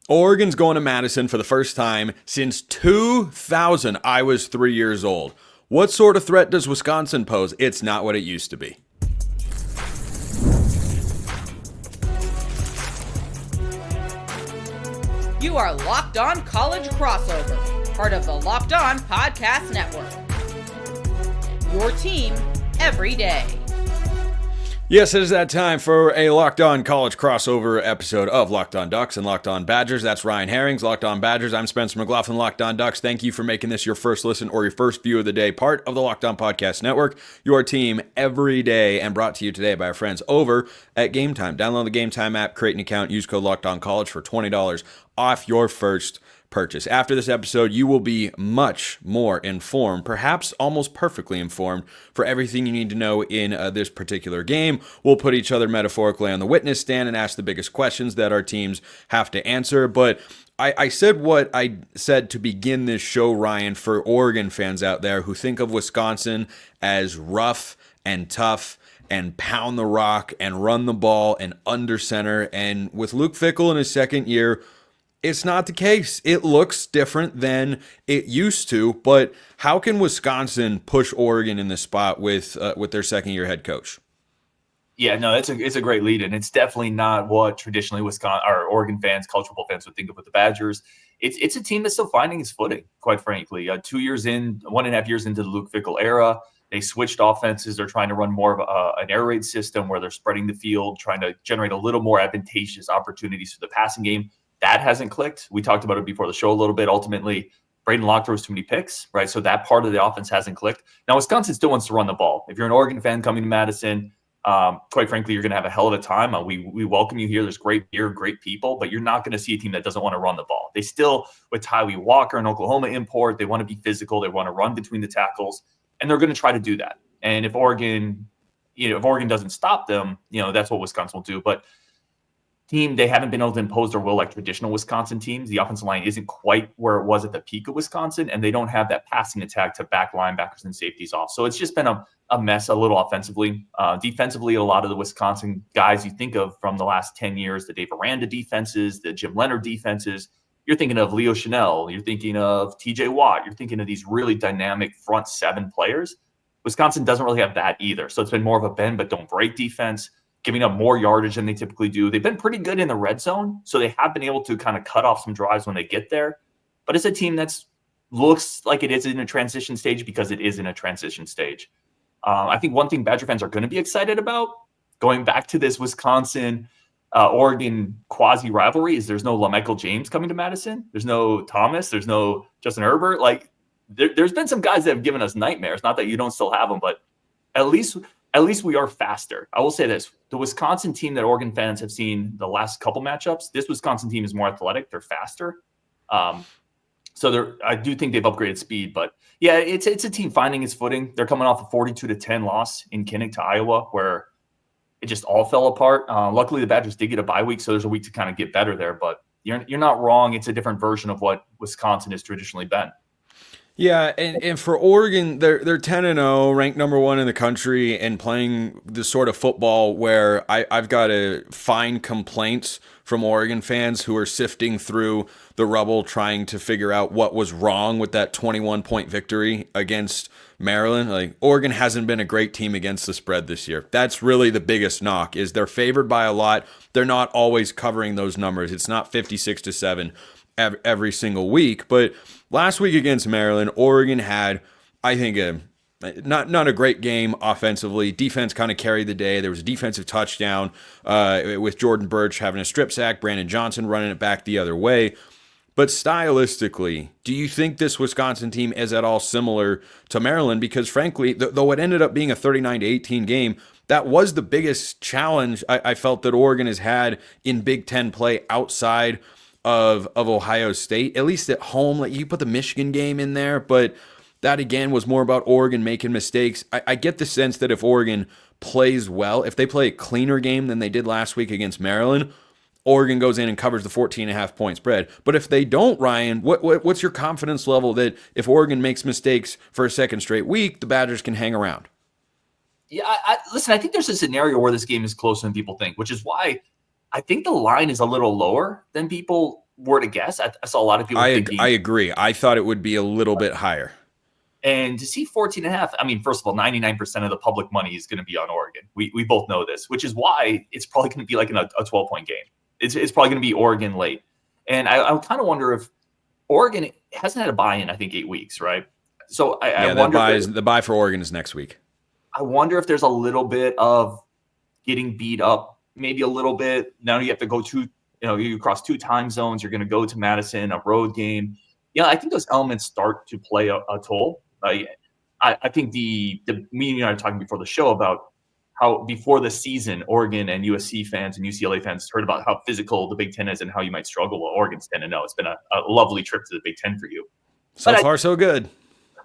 Oregon's going to Madison for the first time since 2000. I was 3 years old. What sort of threat does Wisconsin pose? It's not what it used to be. You are Locked On College Crossover, part of the Locked On Podcast Network. Your team every day. Yes, it is that time for a Locked On College crossover episode of Locked On Ducks and Locked On Badgers. That's Ryan Herring's Locked On Badgers. I'm Spencer McLaughlin, Locked On Ducks. Thank you for making this your first listen or your first view of the day, part of the Locked On Podcast Network, your team every day, and brought to you today by our friends over at Gametime. Download the Gametime app, create an account, use code Locked On College for $20 off your first purchase. After this episode, you will be much more informed, perhaps almost perfectly informed, for everything you need to know in this particular game. We'll put each other metaphorically on the witness stand and ask the biggest questions that our teams have to answer. But I said what I said to begin this show, Ryan, for Oregon fans out there who think of Wisconsin as rough and tough and pound the rock and run the ball and under center. And with Luke Fickell in his second year, it's not the case. It looks different than it used to, but how can Wisconsin push Oregon in this spot with their second-year head coach? Yeah, no, it's a great lead, and it's definitely not what traditionally Wisconsin or Oregon fans, college football fans would think of with the Badgers. It's a team that's still finding its footing, quite frankly. 2 years in, 1.5 years into the Luke Fickell era, they switched offenses. They're trying to run more of an air raid system where they're spreading the field, trying to generate a little more advantageous opportunities for the passing game. That hasn't clicked. We talked about it before the show a little bit. Ultimately, Braden Locke throws too many picks, right? So that part of the offense hasn't clicked. Now, Wisconsin still wants to run the ball. If you're an Oregon fan coming to Madison, quite frankly, you're going to have a hell of a time. We welcome you here. There's great beer, great people, but you're not going to see a team that doesn't want to run the ball. They still, with Tawee Walker and Oklahoma import, they want to be physical. They want to run between the tackles, and they're going to try to do that. And if Oregon doesn't stop them, that's what Wisconsin will do. But they haven't been able to impose their will like traditional Wisconsin teams. The offensive line isn't quite where it was at the peak of Wisconsin, and they don't have that passing attack to back linebackers and safeties off. So it's just been a mess a little offensively. Defensively, a lot of the Wisconsin guys you think of from the last 10 years, the Dave Aranda defenses, the Jim Leonard defenses, you're thinking of Leo Chanel, you're thinking of TJ Watt, you're thinking of these really dynamic front seven players. Wisconsin doesn't really have that either. So it's been more of a bend but don't break defense, giving up more yardage than they typically do. They've been pretty good in the red zone, so they have been able to kind of cut off some drives when they get there. But it's a team that looks like it is in a transition stage because it is in a transition stage. I think one thing Badger fans are going to be excited about, going back to this Wisconsin-Oregon quasi-rivalry, is there's no LaMichael James coming to Madison. There's no Thomas. There's no Justin Herbert. There's been some guys that have given us nightmares. Not that you don't still have them, but at least we are faster. I will say this. The Wisconsin team that Oregon fans have seen the last couple matchups, this Wisconsin team is more athletic. They're faster. So I do think they've upgraded speed. But, yeah, it's a team finding its footing. They're coming off a 42-10 loss in Kinnick to Iowa where it just all fell apart. Luckily, the Badgers did get a bye week, so there's a week to kind of get better there. But you're not wrong. It's a different version of what Wisconsin has traditionally been. Yeah, and for Oregon, they're 10-0, ranked number 1 in the country, and playing the sort of football where I've got to find complaints from Oregon fans who are sifting through the rubble trying to figure out what was wrong with that 21-point victory against Maryland. Oregon hasn't been a great team against the spread this year. That's really the biggest knock, is they're favored by a lot. They're not always covering those numbers. It's not 56-7 every single week, but last week against Maryland, Oregon had, I think, not a great game offensively. Defense kind of carried the day. There was a defensive touchdown with Jordan Birch having a strip sack, Brandon Johnson running it back the other way. But stylistically, do you think this Wisconsin team is at all similar to Maryland? Because frankly, though it ended up being a 39-18 game, that was the biggest challenge I felt that Oregon has had in Big Ten play outside of Ohio State, at least at home. You put the Michigan game in there, but that again was more about Oregon making mistakes. I get the sense that if Oregon plays well, if they play a cleaner game than they did last week against Maryland, Oregon goes in and covers the 14.5 point spread. But if they don't, Ryan, what's your confidence level that if Oregon makes mistakes for a second straight week, the Badgers can hang around? Yeah, listen, I think there's a scenario where this game is closer than people think, which is why I think the line is a little lower than people were to guess, I saw a lot of people thinking. I agree. I thought it would be a little bit higher. And to see 14.5, I mean, first of all, 99% of the public money is going to be on Oregon. We both know this, which is why it's probably going to be like a 12-point game. It's probably going to be Oregon late. And I kind of wonder if Oregon hasn't had a bye in, I think, 8 weeks, right? So I wonder the bye for Oregon is next week. I wonder if there's a little bit of getting beat up, maybe a little bit. Now you have to go you cross 2 time zones. You're going to go to Madison, a road game. Yeah, I think those elements start to play a toll. I think me and you and I were talking before the show about how before the season, Oregon and USC fans and UCLA fans heard about how physical the Big Ten is and how you might struggle. Well, Oregon's 10-0. It's been a lovely trip to the Big Ten for you. So far, so good.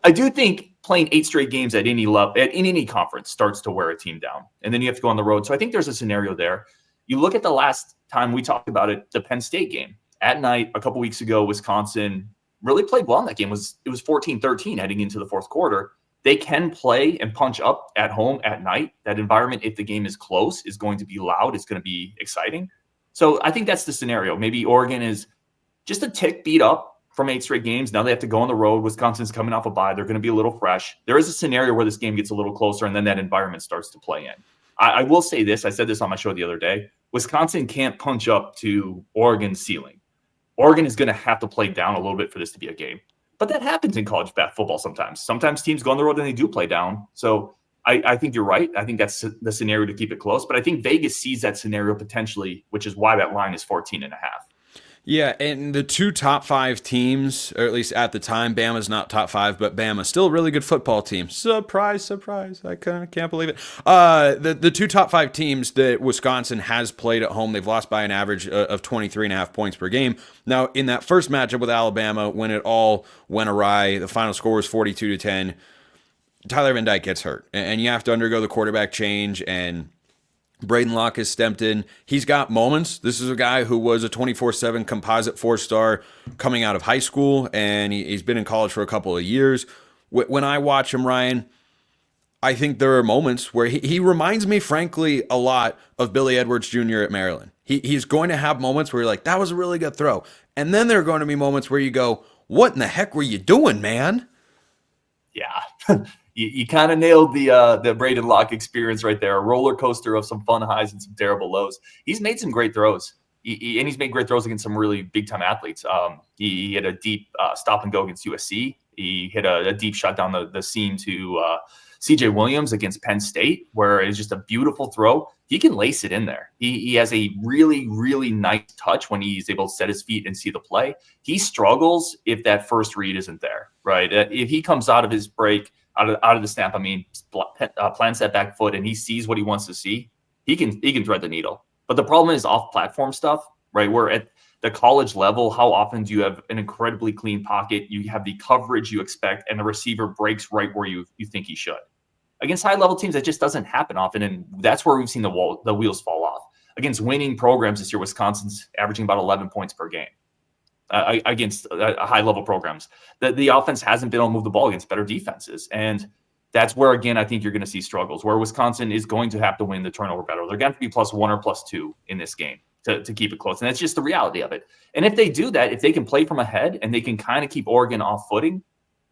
I do think playing 8 straight games at any level, in any conference, starts to wear a team down, and then you have to go on the road. So I think there's a scenario there. You look at the last time we talked about it, the Penn State game at night a couple weeks ago. Wisconsin really played well in that game. It was 14-13 heading into the fourth quarter. They can play and punch up at home at night. That environment, if the game is close, is going to be loud. It's going to be exciting. So I think that's the scenario. Maybe Oregon is just a tick beat up from 8 straight games. Now they have to go on the road. Wisconsin's coming off a bye. They're going to be a little fresh. There is a scenario where this game gets a little closer, and then that environment starts to play in. I will say this. I said this on my show the other day. Wisconsin can't punch up to Oregon's ceiling. Oregon is going to have to play down a little bit for this to be a game. But that happens in college football sometimes. Sometimes teams go on the road and they do play down. So I think you're right. I think that's the scenario to keep it close. But I think Vegas sees that scenario potentially, which is why that line is 14.5. Yeah, and the 2 top 5 teams, or at least at the time, Bama's not top 5, but Bama's still a really good football team. Surprise, surprise. I can't believe it. The 2 top 5 teams that Wisconsin has played at home, they've lost by an average of 23.5 points per game. Now, in that first matchup with Alabama, when it all went awry, the final score was 42-10. Tyler Van Dyke gets hurt, and you have to undergo the quarterback change, and Braden Locke has stepped in. He's got moments. This is a guy who was a 24/7 composite 4-star coming out of high school, and he's been in college for a couple of years. When I watch him, Ryan, I think there are moments where he reminds me, frankly, a lot of Billy Edwards Jr. at Maryland. He's going to have moments where you're like, that was a really good throw. And then there are going to be moments where you go, what in the heck were you doing, man? Yeah. You kind of nailed the Braden Locke experience right there. A roller coaster of some fun highs and some terrible lows. He's made some great throws. And he's made great throws against some really big-time athletes. He hit a deep stop and go against USC. He hit a deep shot down the seam to CJ Williams against Penn State, where it's just a beautiful throw. He can lace it in there. He has a really, really nice touch when he's able to set his feet and see the play. He struggles if that first read isn't there, right? If he comes out of his break, out of the snap, plants that back foot, and he sees what he wants to see, he can thread the needle. But the problem is off-platform stuff, right? Where at the college level, how often do you have an incredibly clean pocket? You have the coverage you expect, and the receiver breaks right where you think he should. Against high-level teams, that just doesn't happen often, and that's where we've seen the wheels fall off. Against winning programs this year, Wisconsin's averaging about 11 points per game. Against high-level programs, the offense hasn't been able to move the ball against better defenses, and that's where, again, I think you're going to see struggles, where Wisconsin is going to have to win the turnover battle. They're going to be +1 or +2 in this game to keep it close, and that's just the reality of it. And if they do that, if they can play from ahead and they can kind of keep Oregon off footing,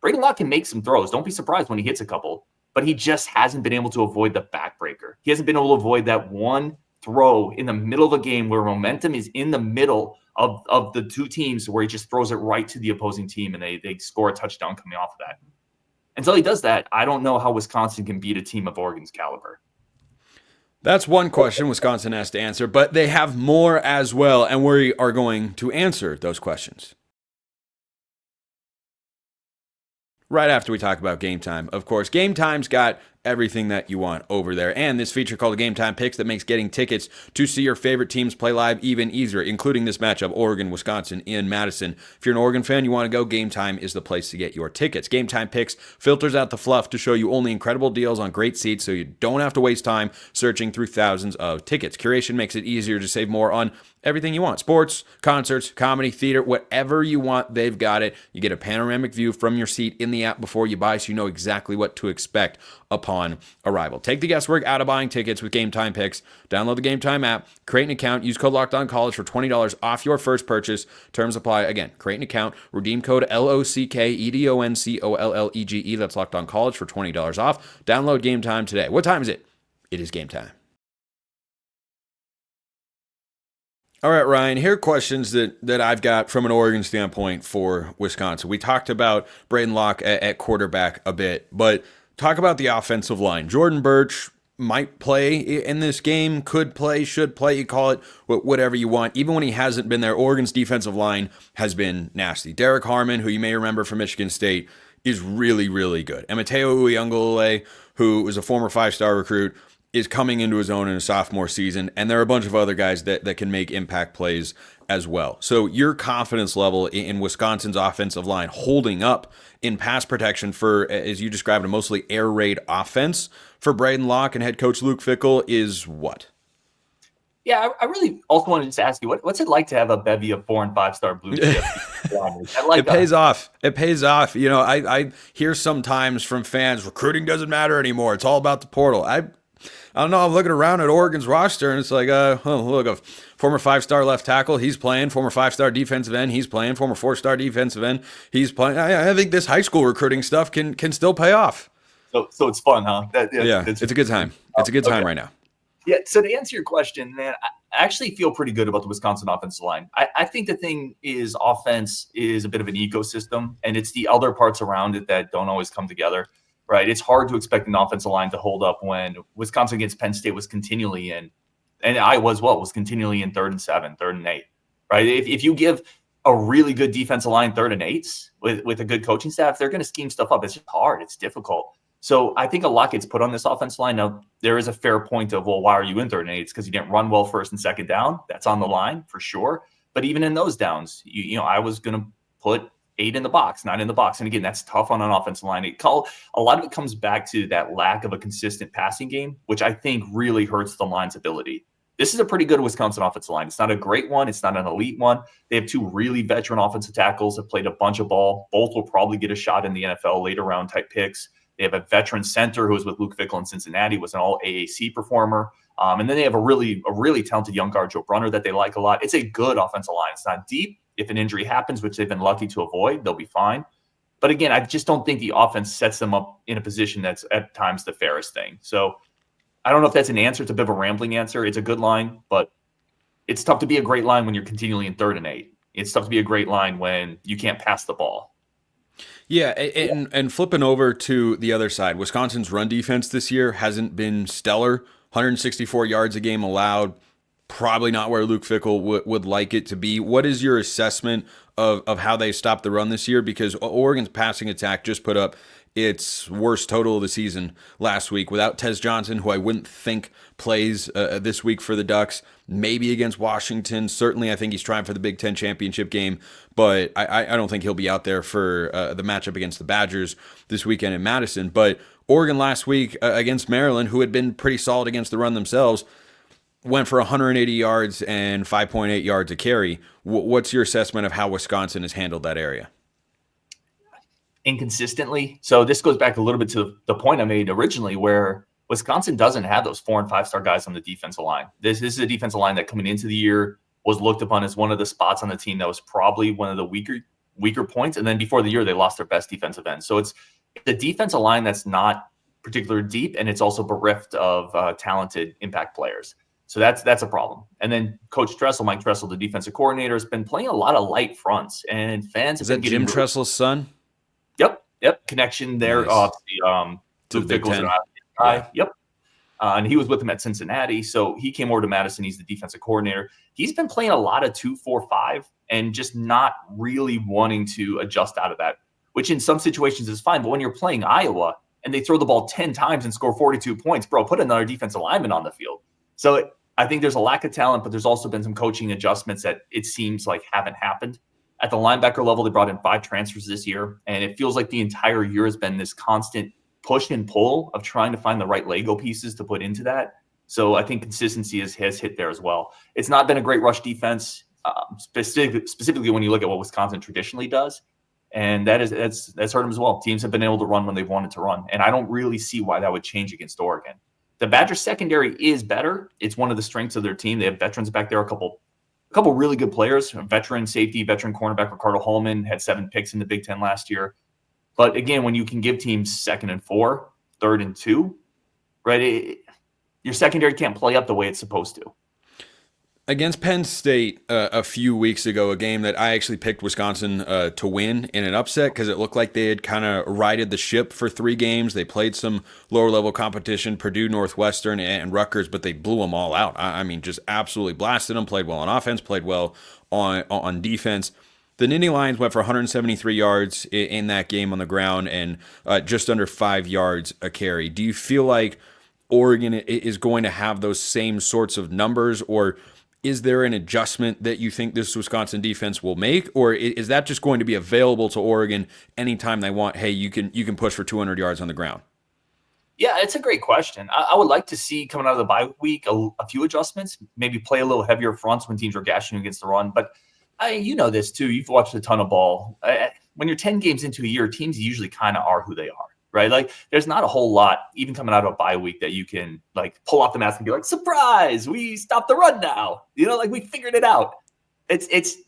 Braden Locke can make some throws. Don't be surprised when he hits a couple, but he just hasn't been able to avoid the backbreaker. He hasn't been able to avoid that one throw in the middle of a game where momentum is in the middle of the 2 teams, where he just throws it right to the opposing team and they score a touchdown coming off of that. Until he does that, I don't know how Wisconsin can beat a team of Oregon's caliber. That's one question Wisconsin has to answer, but they have more as well, and we are going to answer those questions right after we talk about Game Time. Of course, Game Time's got everything that you want over there, and this feature called Game Time Picks that makes getting tickets to see your favorite teams play live even easier, including this matchup, Oregon-Wisconsin in Madison. If you're an Oregon fan, you want to go, Game Time is the place to get your tickets. Game Time Picks filters out the fluff to show you only incredible deals on great seats, so you don't have to waste time searching through thousands of tickets. Curation makes it easier to save more on Everything you want. Sports, concerts, comedy, theater, whatever you want, they've got it. You get a panoramic view from your seat in the app before you buy, so you know exactly what to expect upon arrival. Take the guesswork out of buying tickets with Gametime picks. Download the Gametime app, create an account, use code LOCKEDONCollege for $20 off your first purchase. Terms apply. Again, create an account, redeem code LOCKEDONCOLLEGE. That's LOCKEDONCollege for $20 off. Download Gametime today. What time is it? It is game time. All right, Ryan, here are questions that I've got from an Oregon standpoint for Wisconsin. We talked about Braden Locke at quarterback a bit, but talk about the offensive line. Jordan Birch might play in this game, could play, should play, you call it whatever you want. Even when he hasn't been there, Oregon's defensive line has been nasty. Derek Harmon, who you may remember from Michigan State, is really, really good. And Mateo Uyunglele, who was a former 5-star recruit, is coming into his own in a sophomore season, and there are a bunch of other guys that can make impact plays as well. So your confidence level in Wisconsin's offensive line holding up in pass protection for, as you described, a mostly air raid offense for Braden Locke and head coach Luke Fickell is what? Yeah, I really also wanted to just ask you, what's it like to have a bevy of 4- and 5-star blue chip? It pays off. It pays off. You know, I hear sometimes from fans, recruiting doesn't matter anymore. It's all about the portal. I don't know. I'm looking around at Oregon's roster, and it's like, look, a former 5-star left tackle, he's playing. Former 5-star defensive end, he's playing. Former 4-star defensive end, he's playing. I think this high school recruiting stuff can still pay off. So it's fun, huh? It's a good time. It's a good time right now. Yeah, so to answer your question, man, I actually feel pretty good about the Wisconsin offensive line. I think the thing is offense is a bit of an ecosystem, and it's the other parts around it that don't always come together. Right, it's hard to expect an offensive line to hold up when Wisconsin against Penn State was continually in, and Iowa as well was continually in 3rd and 7, 3rd and 8. Right, if you give a really good defensive line 3rd and 8s with a good coaching staff, they're going to scheme stuff up. It's just hard. It's difficult. So I think a lot gets put on this offensive line. Now there is a fair point of, well, why are you in 3rd and 8s? Because you didn't run well 1st and 2nd down. That's on the line for sure. But even in those downs, I was going to put 8 in the box, 9 in the box. And again, that's tough on an offensive line. A lot of it comes back to that lack of a consistent passing game, which I think really hurts the line's ability. This is a pretty good Wisconsin offensive line. It's not a great one. It's not an elite one. They have 2 really veteran offensive tackles that played a bunch of ball. Both will probably get a shot in the NFL later round type picks. They have a veteran center who was with Luke Fickell in Cincinnati, was an all AAC performer. And then they have a really talented young guard, Joe Brunner, that they like a lot. It's a good offensive line. It's not deep. If an injury happens, which they've been lucky to avoid, they'll be fine. But again, I just don't think the offense sets them up in a position that's at times the fairest thing. So I don't know if that's an answer. It's a bit of a rambling answer. It's a good line, but it's tough to be a great line when you're continually in 3rd and 8. It's tough to be a great line when you can't pass the ball. Yeah, and flipping over to the other side, Wisconsin's run defense this year hasn't been stellar. 164 yards a game allowed. Probably not where Luke Fickell would like it to be. What is your assessment of how they stopped the run this year? Because Oregon's passing attack just put up its worst total of the season last week without Tez Johnson, who I wouldn't think plays this week for the Ducks. Maybe against Washington. Certainly, I think he's trying for the Big Ten championship game, but I don't think he'll be out there for the matchup against the Badgers this weekend in Madison. But Oregon last week against Maryland, who had been pretty solid against the run themselves, went for 180 yards and 5.8 yards a carry. What's your assessment of how Wisconsin has handled that area? Inconsistently. So this goes back a little bit to the point I made originally, where Wisconsin doesn't have those 4- and 5-star guys on the defensive line. This is a defensive line that coming into the year was looked upon as one of the spots on the team that was probably one of the weaker points. And then before the year, they lost their best defensive end. So it's the defensive line that's not particularly deep, and it's also bereft of talented impact players. So that's a problem. And then Coach Tressel, Mike Tressel, the defensive coordinator, has been playing a lot of light fronts, and fans. Is that Jim Tressel's son? Yep. Connection there. Nice. To the Big Ten. Yeah. Yep. And he was with him at Cincinnati, so he came over to Madison. He's the defensive coordinator. He's been playing a lot of 2-4-5 and just not really wanting to adjust out of that, which in some situations is fine. But when you're playing Iowa and they throw the ball 10 times and score 42 points, bro, put another defensive lineman on the field. So I think there's a lack of talent, but there's also been some coaching adjustments that it seems like haven't happened. At the linebacker level, they brought in 5 transfers this year, and it feels like the entire year has been this constant push and pull of trying to find the right Lego pieces to put into that. So I think consistency has hit there as well. It's not been a great rush defense, specifically when you look at what Wisconsin traditionally does. And that's hurt them as well. Teams have been able to run when they've wanted to run. And I don't really see why that would change against Oregon. The Badgers secondary is better. It's one of the strengths of their team. They have veterans back there, a couple really good players, veteran safety, veteran cornerback Ricardo Holman had 7 picks in the Big Ten last year. But again, when you can give teams 2nd and 4, 3rd and 2, right, your secondary can't play up the way it's supposed to. Against Penn State a few weeks ago, a game that I actually picked Wisconsin to win in an upset because it looked like they had kind of righted the ship for 3 games. They played some lower-level competition, Purdue, Northwestern, and Rutgers, but they blew them all out. I mean, just absolutely blasted them, played well on offense, played well on defense. The Nittany Lions went for 173 yards in that game on the ground and just under 5 yards a carry. Do you feel like Oregon is going to have those same sorts of numbers, or is there an adjustment that you think this Wisconsin defense will make, or is that just going to be available to Oregon anytime they want? Hey, you can push for 200 yards on the ground. Yeah, it's a great question. I would like to see coming out of the bye week a few adjustments, maybe play a little heavier fronts when teams are gashing against the run. But you know this too. You've watched a ton of ball. When you're 10 games into a year, teams usually kind of are who they are. Right? Like there's not a whole lot, even coming out of a bye week, that you can like pull off the mask and be like, surprise, we stopped the run now. Like we figured it out. It's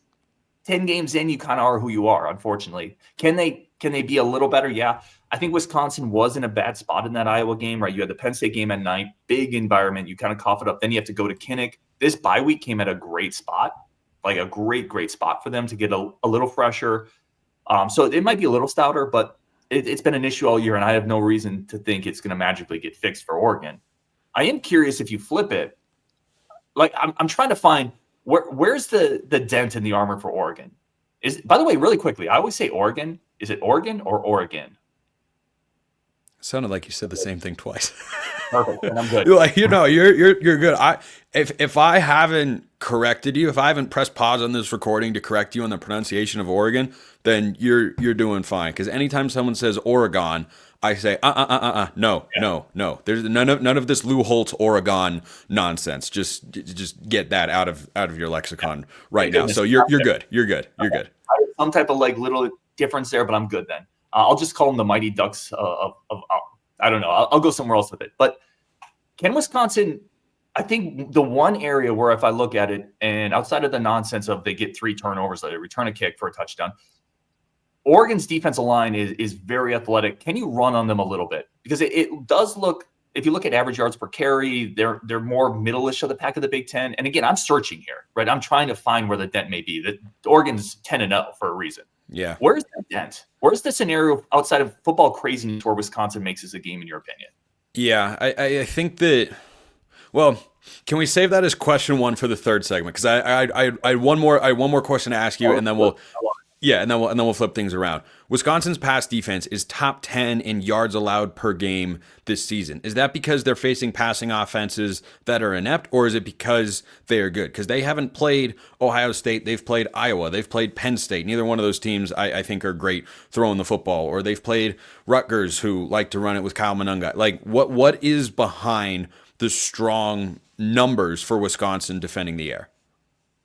10 games in, you kind of are who you are, unfortunately. Can they be a little better? Yeah. I think Wisconsin was in a bad spot in that Iowa game, right? You had the Penn State game at night, big environment. You kind of cough it up. Then you have to go to Kinnick. This bye week came at a great spot, like a great spot for them to get a little fresher. So it might be a little stouter, but it's been an issue all year, and I have no reason to think it's going to magically get fixed for Oregon. I am curious if you flip it. Like I'm trying to find where's the dent in the armor for Oregon. By the way, really quickly, I always say Oregon. Is it Oregon or Oregon? It sounded like you said the same thing twice. Perfect, and I'm good. You're good. If I haven't corrected you, if I haven't pressed pause on this recording to correct you on the pronunciation of Oregon, then you're doing fine. Because anytime someone says Oregon, I say no. There's none of this Lou Holtz Oregon nonsense. Just get that out of your lexicon right now. So you're good. You're good. Some type of like little difference there, but I'm good then. I'll just call them the Mighty Ducks of I don't know. I'll go somewhere else with it. But can Wisconsin? I think the one area where if I look at it, and outside of the nonsense of they get 3 turnovers, they return a kick for a touchdown, Oregon's defensive line is very athletic. Can you run on them a little bit? Because it does look, if you look at average yards per carry, they're more middle-ish of the pack of the Big Ten. And again, I'm searching here, right? I'm trying to find where the dent may be. That Oregon's 10-0 for a reason. Yeah. Where's the dent? Where's the scenario outside of football craziness where Wisconsin makes this a game, in your opinion? Yeah, I think that. Well, can we save that as question 1 for the third segment? Because I had one more question to ask you, and then we'll flip things around. Wisconsin's pass defense is top 10 in yards allowed per game this season. Is that because they're facing passing offenses that are inept, or is it because they are good? Because they haven't played Ohio State, they've played Iowa, they've played Penn State. Neither one of those teams I think are great throwing the football. Or they've played Rutgers, who like to run it with Kyle Monunga. Like, what is behind the strong numbers for Wisconsin defending the air?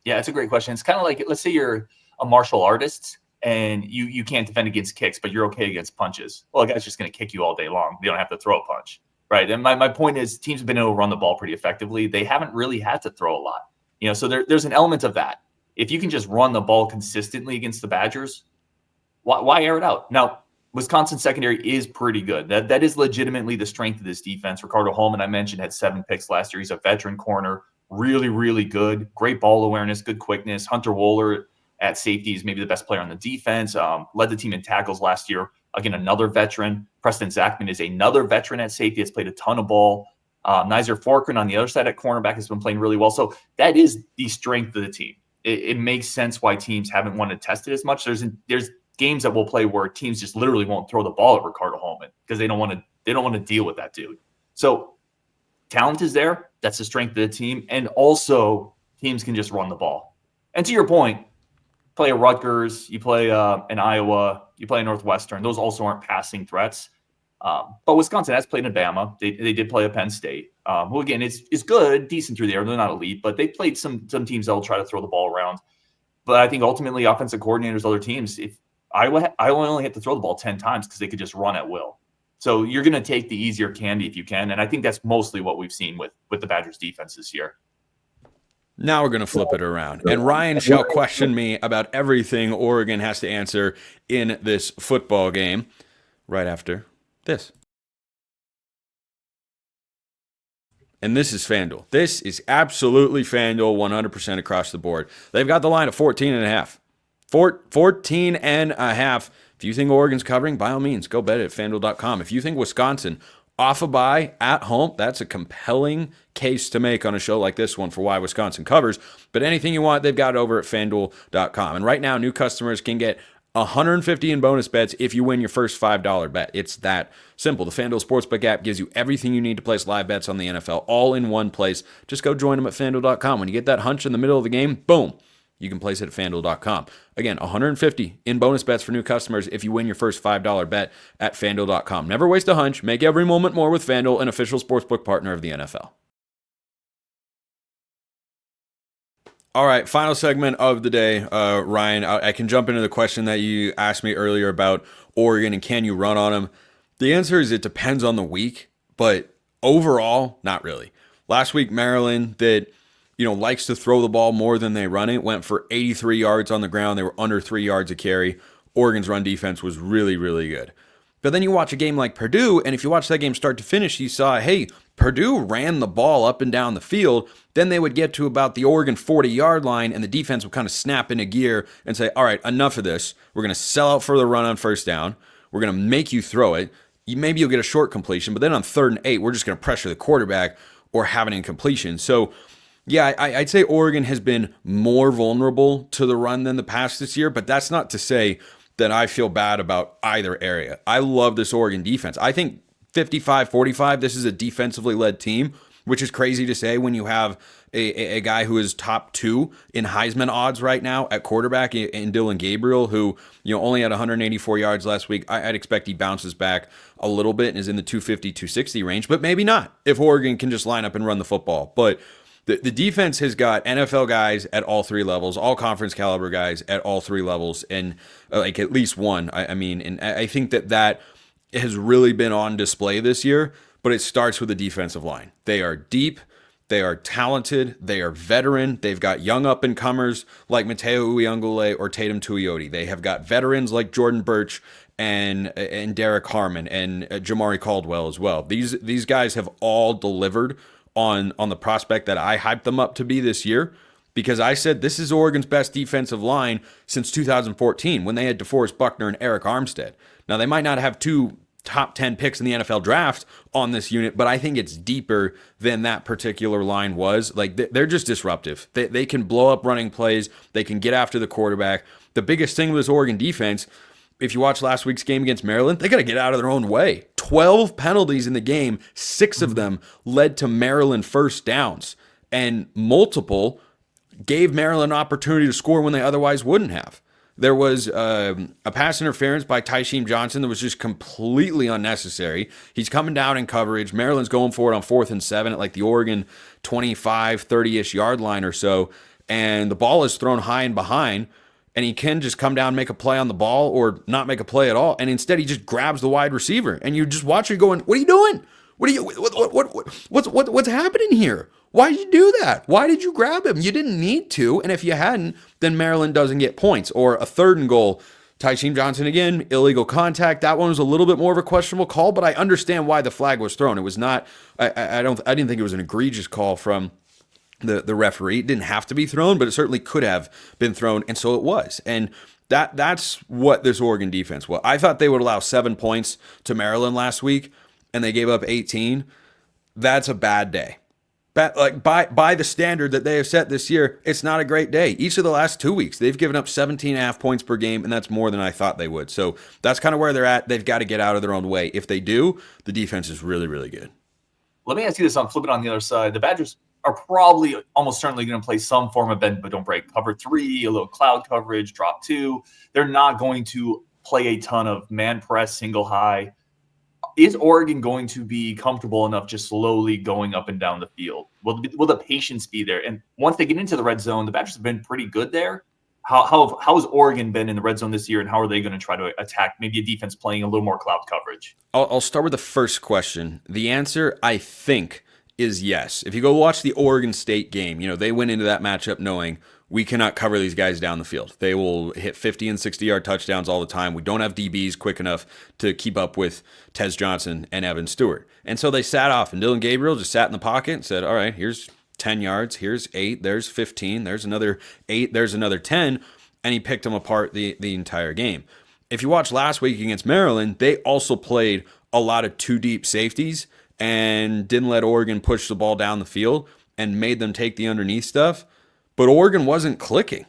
Yeah, it's a great question. It's kind of like, let's say you're a martial artist and you can't defend against kicks, but you're okay against punches. Well, a guy's just going to kick you all day long. They don't have to throw a punch, right? And my point is, teams have been able to run the ball pretty effectively. They haven't really had to throw a lot. So there's an element of that. If you can just run the ball consistently against the Badgers, why air it out? Now, Wisconsin secondary is pretty good. That is legitimately the strength of this defense. Ricardo Holman, I mentioned, had 7 picks last year. He's a veteran corner, really, really good. Great ball awareness, good quickness. Hunter Wohler at safety is maybe the best player on the defense. Led the team in tackles last year. Again, another veteran. Preston Zachman is another veteran at safety. Has played a ton of ball. Nizer Forkran on the other side at cornerback has been playing really well. So that is the strength of the team. It makes sense why teams haven't wanted to test it as much. There's games that we'll play where teams just literally won't throw the ball at Ricardo Holman because they don't want to deal with that dude. So talent is there. That's the strength of the team. And also teams can just run the ball. And to your point, play a Rutgers, you play an Iowa, you play a Northwestern. Those also aren't passing threats. But Wisconsin has played in Bama. They did play at Penn State. Who again is good, decent through the air. They're not elite, but they played some teams that will try to throw the ball around. But I think ultimately offensive coordinators, other teams, if I only have to throw the ball 10 times because they could just run at will. So you're going to take the easier candy if you can. And I think that's mostly what we've seen with the Badgers defense this year. Now we're going to flip it around. And Ryan shall question me about everything Oregon has to answer in this football game right after this. And this is FanDuel. This is absolutely FanDuel 100% across the board. They've got the line at 14.5. 14.5. If you think Oregon's covering, by all means, go bet it at FanDuel.com. If you think Wisconsin off a bye at home, that's a compelling case to make on a show like this one for why Wisconsin covers. But anything you want, they've got it over at FanDuel.com. And right now, new customers can get $150 in bonus bets if you win your first $5 bet. It's that simple. The FanDuel Sportsbook app gives you everything you need to place live bets on the NFL all in one place. Just go join them at FanDuel.com. When you get that hunch in the middle of the game, boom, you can place it at FanDuel.com. Again, $150 in bonus bets for new customers if you win your first $5 bet at FanDuel.com. Never waste a hunch. Make every moment more with FanDuel, an official sportsbook partner of the NFL. All right, final segment of the day, Ryan. I can jump into the question that you asked me earlier about Oregon and can you run on them. The answer is it depends on the week, but overall, not really. Last week, Maryland that likes to throw the ball more than they run it, went for 83 yards on the ground. They were under 3 yards a carry. Oregon's run defense was really, really good. But then you watch a game like Purdue, and if you watch that game start to finish, you saw, hey, Purdue ran the ball up and down the field. Then they would get to about the Oregon 40-yard line, and the defense would kind of snap into gear and say, all right, enough of this. We're going to sell out for the run on first down. We're going to make you throw it. Maybe you'll get a short completion, but then on 3rd and 8, we're just going to pressure the quarterback or have an incompletion. So, yeah, I'd say Oregon has been more vulnerable to the run than the past this year, but that's not to say that I feel bad about either area. I love this Oregon defense. I think 55-45, this is a defensively led team, which is crazy to say when you have a guy who is top 2 in Heisman odds right now at quarterback in Dillon Gabriel, who only had 184 yards last week. I'd expect he bounces back a little bit and is in the 250-260 range, but maybe not if Oregon can just line up and run the football. But the defense has got NFL guys at all 3 levels, all conference caliber guys at all 3 levels, and like at least one. And I think that has really been on display this year, but it starts with the defensive line. They are deep, they are talented, they are veteran. They've got young up-and-comers like Mateo Uiagalelei or Tatum Tuioti. They have got veterans like Jordan Birch and Derek Harmon and Jamari Caldwell as well. These guys have all delivered on the prospect that I hyped them up to be this year, because I said this is Oregon's best defensive line since 2014 when they had DeForest Buckner and Eric Armstead. Now, they might not have 2 top 10 picks in the NFL draft on this unit, but I think it's deeper than that particular line was. Like, they're just disruptive. They can blow up running plays. They can get after the quarterback. The biggest thing with this Oregon defense, if you watch last week's game against Maryland, they got to get out of their own way. 12 penalties in the game, 6 of them led to Maryland first downs, and multiple gave Maryland an opportunity to score when they otherwise wouldn't have. There was a pass interference by Tysheem Johnson that was just completely unnecessary. He's coming down in coverage. Maryland's going for it on 4th and 7 at like the Oregon 25, 30-ish yard line or so, and the ball is thrown high and behind, and he can just come down and make a play on the ball or not make a play at all, and instead he just grabs the wide receiver, and you just watch it going, what are you doing? What's happening here? Why did you do that? Why did you grab him? You didn't need to, and if you hadn't, then Maryland doesn't get points. Or a 3rd and goal, Tysheem Johnson again, illegal contact. That one was a little bit more of a questionable call, but I understand why the flag was thrown. It was not. I didn't think it was an egregious call from the referee. It didn't have to be thrown, but it certainly could have been thrown, and so it was. And that's what this Oregon defense was. I thought they would allow 7 points to Maryland last week, and they gave up 18. That's a bad day. Like by the standard that they have set this year, it's not a great day. Each of the last 2 weeks, they've given up 17.5 points per game, and that's more than I thought they would. So that's kind of where they're at. They've got to get out of their own way. If they do, the defense is really, really good. Let me ask you this on flipping on the other side. The Badgers are probably almost certainly going to play some form of bend but don't break. Cover 3, a little cloud coverage, drop 2. They're not going to play a ton of man press, single high. Is Oregon going to be comfortable enough just slowly going up and down the field? Will the patience be there? And once they get into the red zone, the Badgers have been pretty good there. How has Oregon been in the red zone this year, and how are they going to try to attack maybe a defense playing a little more cloud coverage? I'll start with the first question. The answer, I think, is yes. If you go watch the Oregon State game, they went into that matchup knowing we cannot cover these guys down the field. They will hit 50 and 60-yard touchdowns all the time. We don't have DBs quick enough to keep up with Tez Johnson and Evan Stewart. And so they sat off, and Dillon Gabriel just sat in the pocket and said, all right, here's 10 yards, here's 8, there's 15, there's another 8, there's another 10, and he picked them apart the entire game. If you watch last week against Maryland, they also played a lot of two deep safeties and didn't let Oregon push the ball down the field and made them take the underneath stuff. But Oregon wasn't clicking.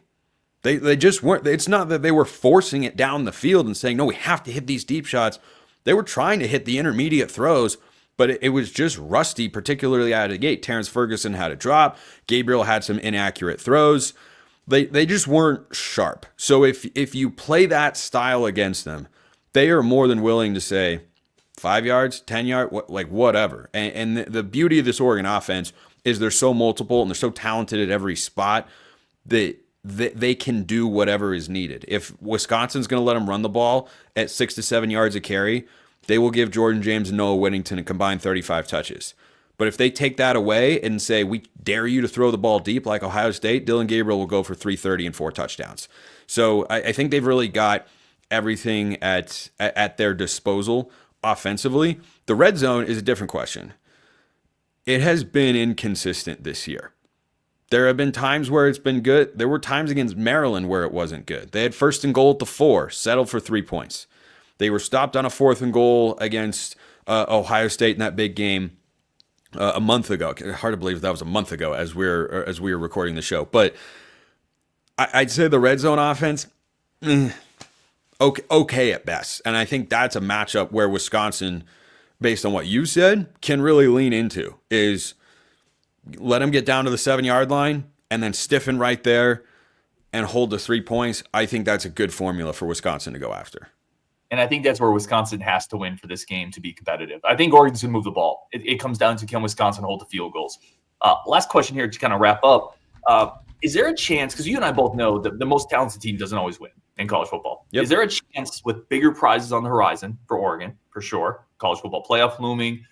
They just weren't. It's not that they were forcing it down the field and saying, no, we have to hit these deep shots. They were trying to hit the intermediate throws, but it was just rusty, particularly out of the gate. Terrence Ferguson had a drop. Gabriel had some inaccurate throws. They just weren't sharp. So if you play that style against them, they are more than willing to say 5 yards, 10 yards, whatever. And the beauty of this Oregon offense is they're so multiple and they're so talented at every spot that they can do whatever is needed. If Wisconsin's going to let them run the ball at 6 to 7 yards a carry, they will give Jordan James and Noah Whittington a combined 35 touches. But if they take that away and say, we dare you to throw the ball deep like Ohio State, Dillon Gabriel will go for 330 and 4 touchdowns. So I think they've really got everything at their disposal offensively. The red zone is a different question. It has been inconsistent this year. There have been times where it's been good. There were times against Maryland where it wasn't good. They had 1st and goal at the 4, settled for 3 points. They were stopped on a 4th and goal against Ohio State in that big game a month ago. Hard to believe that was a month ago as we were recording the show. But I'd say the red zone offense, okay at best. And I think that's a matchup where Wisconsin, based on what you said, can really lean into, is let them get down to the 7-yard line and then stiffen right there and hold the 3 points. I think that's a good formula for Wisconsin to go after. And I think that's where Wisconsin has to win for this game to be competitive. I think Oregon's going to move the ball. It comes down to, can Wisconsin hold the field goals? Last question here to kind of wrap up. Is there a chance, because you and I both know that the most talented team doesn't always win in college football. Yep. Is there a chance with bigger prizes on the horizon for Oregon, for sure, college football playoff looming,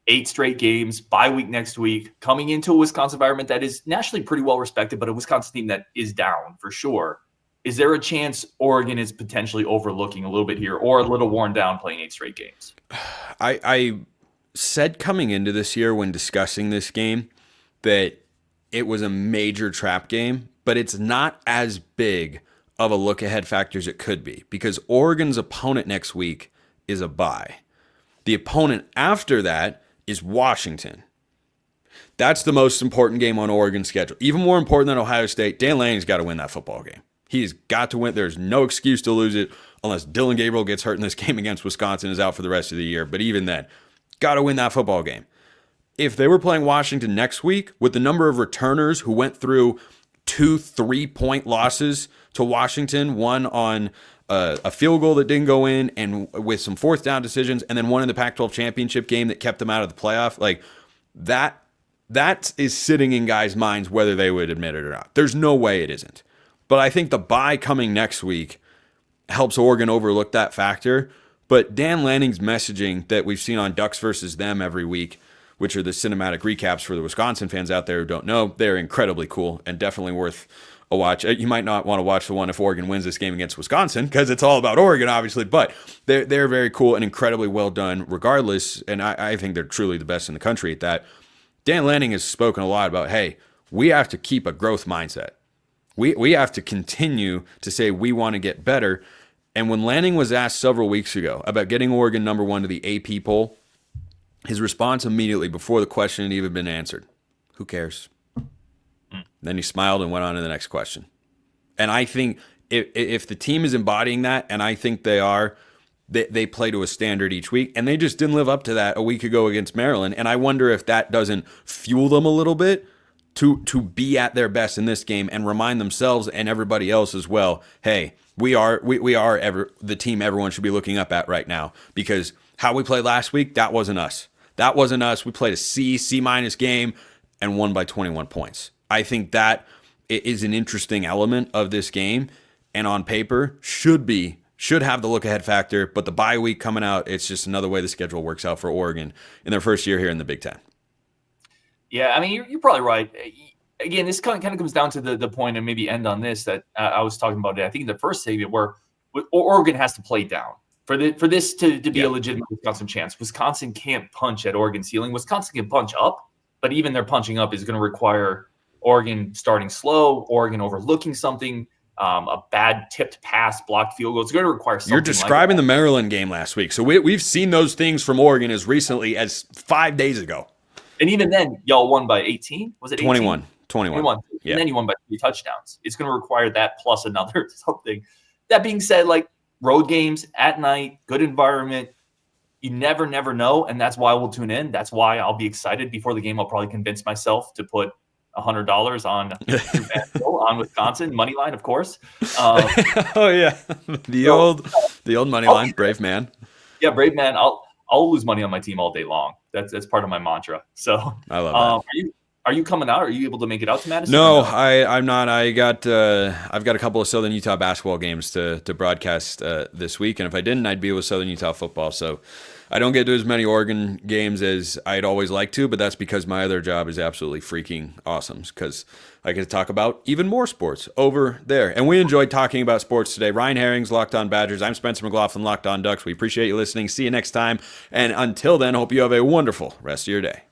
8 straight games, bye week next week, coming into a Wisconsin environment that is nationally pretty well respected, but a Wisconsin team that is down for sure? Is there a chance Oregon is potentially overlooking a little bit here or a little worn down playing 8 straight games? I said coming into this year when discussing this game that it was a major trap game, but it's not as big of a look-ahead factor as it could be because Oregon's opponent next week is a bye. The opponent after that is Washington. That's the most important game on Oregon's schedule. Even more important than Ohio State, Dan Lanning's got to win that football game. He's got to win. There's no excuse to lose it unless Dillon Gabriel gets hurt in this game against Wisconsin and is out for the rest of the year. But even then, got to win that football game. If they were playing Washington next week with the number of returners who went through 2 3-point losses to Washington, one on a field goal that didn't go in and with some 4th down decisions, and then one in the Pac-12 championship game that kept them out of the playoff, like that is sitting in guys' minds whether they would admit it or not. There's no way it isn't. But I think the bye coming next week helps Oregon overlook that factor. But Dan Lanning's messaging that we've seen on Ducks versus Them every week, which are the cinematic recaps for the Wisconsin fans out there who don't know, they're incredibly cool and definitely worth a watch. You might not want to watch the one if Oregon wins this game against Wisconsin because it's all about Oregon, obviously. But they're very cool and incredibly well done regardless. And I think they're truly the best in the country at that. Dan Lanning has spoken a lot about, hey, we have to keep a growth mindset. We have to continue to say we want to get better. And when Lanning was asked several weeks ago about getting Oregon number 1 to the AP poll, his response immediately before the question had even been answered, who cares? Then he smiled and went on to the next question. And I think if the team is embodying that, and I think they are, they play to a standard each week. And they just didn't live up to that a week ago against Maryland. And I wonder if that doesn't fuel them a little bit to be at their best in this game and remind themselves and everybody else as well, hey, we are the team everyone should be looking up at right now because How we played last week, that wasn't us. That wasn't us. We played a C minus game and won by 21 points. I think that is an interesting element of this game, and on paper should have the look ahead factor, but the bye week coming out, it's just another way the schedule works out for Oregon in their first year here in the Big Ten. Yeah, I mean, you're probably right. Again, this kind of comes down to the point, and maybe end on this, that I was talking about it, I think in the first segment, where Oregon has to play down for this to be a legitimate Wisconsin chance. Wisconsin can't punch at Oregon's ceiling. Wisconsin can punch up, but even their punching up is going to require Oregon starting slow, Oregon overlooking something, a bad tipped pass, blocked field goal. It's going to require something. You're describing the Maryland game last week. So we've seen those things from Oregon as recently as 5 days ago. And even then, y'all won by 18? Was it 18? 21. Yeah. And then you won by 3 touchdowns. It's going to require that plus another something. That being said, like, road games at night, good environment, you never know. And that's why we'll tune in. That's why I'll be excited. Before the game, I'll probably convince myself to put $100 on Wisconsin money line, of course. Oh yeah, the old money line, brave man. Yeah, brave man. I'll lose money on my team all day long. That's part of my mantra. So I love that. Are you coming out? Are you able to make it out to Madison? No, I'm not. I've got a couple of Southern Utah basketball games to broadcast this week, and if I didn't, I'd be with Southern Utah football. So I don't get to as many Oregon games as I'd always like to, but that's because my other job is absolutely freaking awesome, because I get to talk about even more sports over there. And we enjoyed talking about sports today. Ryan Herring's Locked On Badgers. I'm Spencer McLaughlin, Locked On Ducks. We appreciate you listening. See you next time. And until then, hope you have a wonderful rest of your day.